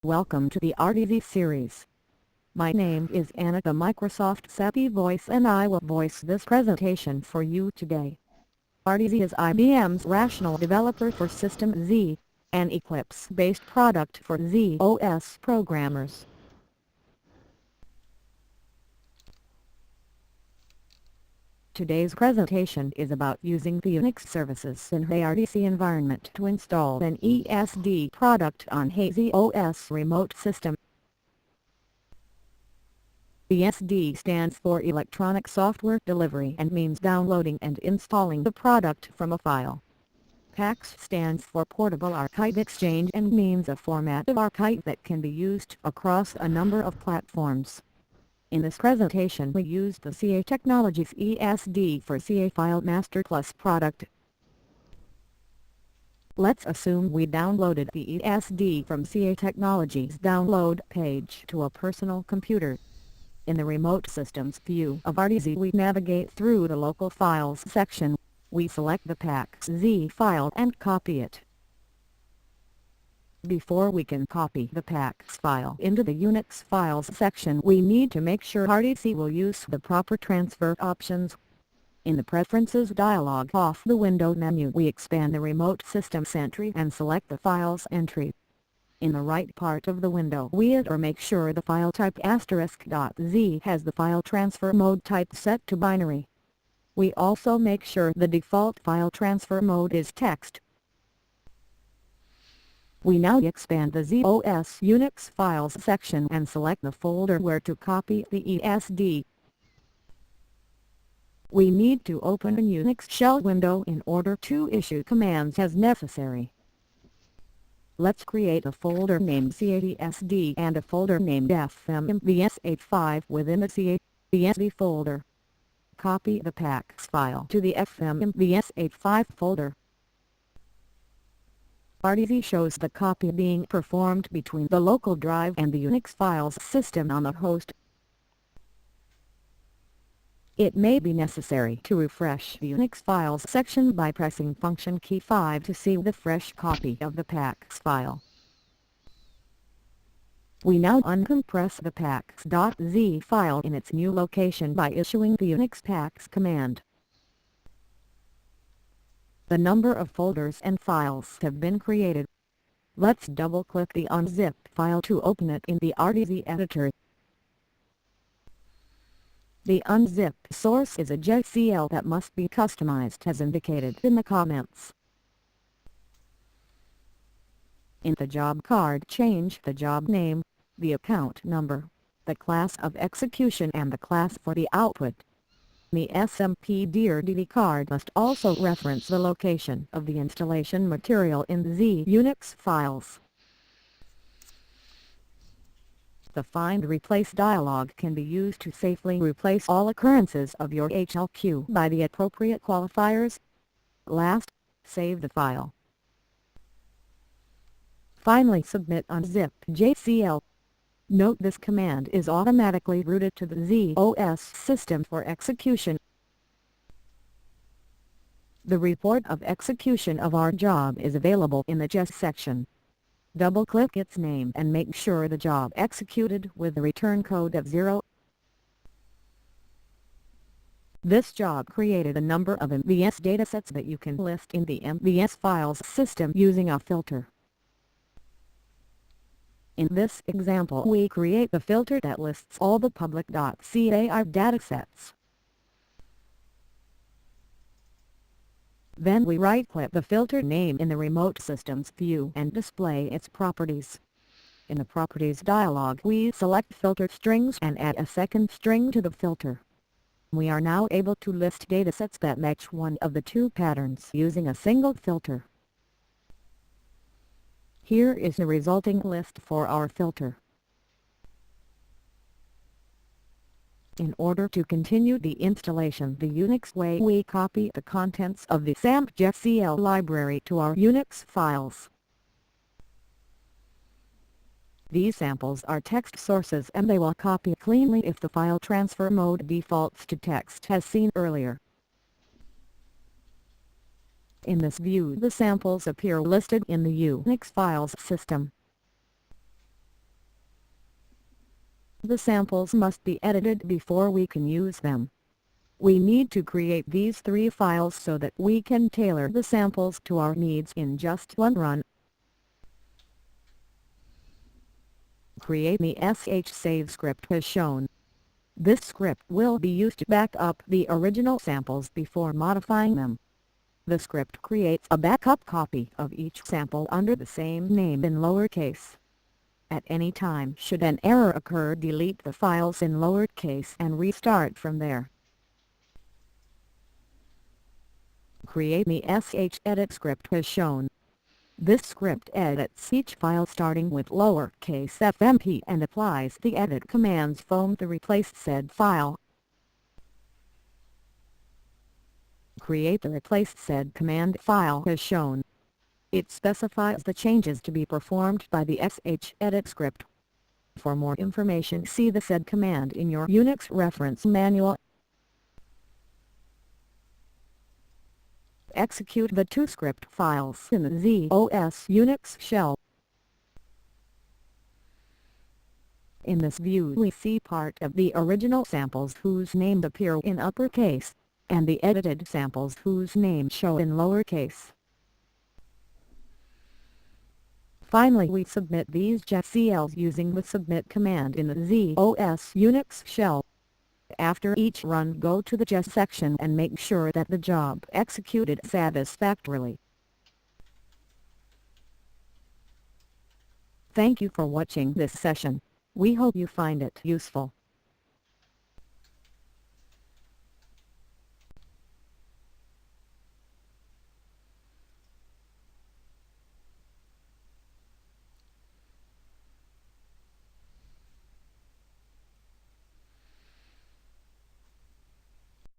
Welcome to the RDZ series. My name is Anna, the Microsoft SAPI voice, and I will voice this presentation for you today. RDZ is IBM's rational developer for System Z, an Eclipse-based product for z/OS programmers. Today's presentation is about using the Unix services in the RDZ environment to install an ESD product on a z/OS remote system. ESD stands for Electronic Software Delivery and means downloading and installing the product from a file. PAX stands for Portable Archive Exchange and means a format of archive that can be used across a number of platforms. In this presentation we use the CA Technologies ESD for CA File Master Plus product. Let's assume we downloaded the ESD from CA Technologies download page to a personal computer. In the Remote Systems view of RDZ we navigate through the Local Files section. We select the PAX-Z file and copy it. Before we can copy the PAX file into the Unix Files section, we need to make sure RDZ will use the proper transfer options. In the Preferences dialog off the window menu, we expand the Remote Systems entry and select the Files entry. In the right part of the window, we add or make sure the file type *.z has the file transfer mode type set to binary. We also make sure the default file transfer mode is text. We now expand the z/OS Unix Files section and select the folder where to copy the ESD. We need to open a Unix shell window in order to issue commands as necessary. Let's create a folder named CAESD and a folder named FMVS85 within the CAESD folder. Copy the PAX file to the FMVS85 folder. RDZ shows the copy being performed between the local drive and the Unix files system on the host. It may be necessary to refresh the Unix files section by pressing function key 5 to see the fresh copy of the PAX file. We now uncompress the PAX.z file in its new location by issuing the Unix PAX command. The number of folders and files have been created. Let's double-click the unzipped file to open it in the RDZ editor. The unzipped source is a JCL that must be customized as indicated in the comments. In the job card, change the job name, the account number, the class of execution and the class for the output. The SMPDRDD card must also reference the location of the installation material in the Z Unix files. The Find Replace dialog can be used to safely replace all occurrences of your HLQ by the appropriate qualifiers. Last, save the file. Finally, submit unzipped JCL. Note this command is automatically routed to the z/OS system for execution. The report of execution of our job is available in the JS section. Double-click its name and make sure the job executed with the return code of 0. This job created a number of MVS datasets that you can list in the MVS files system using a filter. In this example we create the filter that lists all the public.car datasets. Then we right-click the filter name in the Remote Systems view and display its properties. In the Properties dialog we select Filter Strings and add a second string to the filter. We are now able to list datasets that match one of the two patterns using a single filter. Here is the resulting list for our filter. In order to continue the installation the Unix way, we copy the contents of the SAMP JCL library to our Unix files. These samples are text sources and they will copy cleanly if the file transfer mode defaults to text as seen earlier. In this view the samples appear listed in the Unix files system. the samples must be edited before we can use them. We need to create these 3 files so that we can tailor the samples to our needs in just one run. Create the shsave script as shown. This script will be used to back up the original samples before modifying them. The script creates a backup copy of each sample under the same name in lowercase. At any time should an error occur, delete the files in lowercase and restart from there. Create the shedit script as shown. This script edits each file starting with lowercase fmp and applies the edit commands from to replace said file. Create the replace said command file as shown. It specifies the changes to be performed by the shedit script. For more information, see the said command in your Unix reference manual. Execute the 2 script files in the ZOS Unix shell. In this view we see part of the original samples whose names appear in uppercase, and the edited samples whose names show in lowercase. Finally we submit these JCLs using the submit command in the ZOS Unix shell. After each run, go to the JS section and make sure that the job executed satisfactorily. Thank you for watching this session. We hope you find it useful.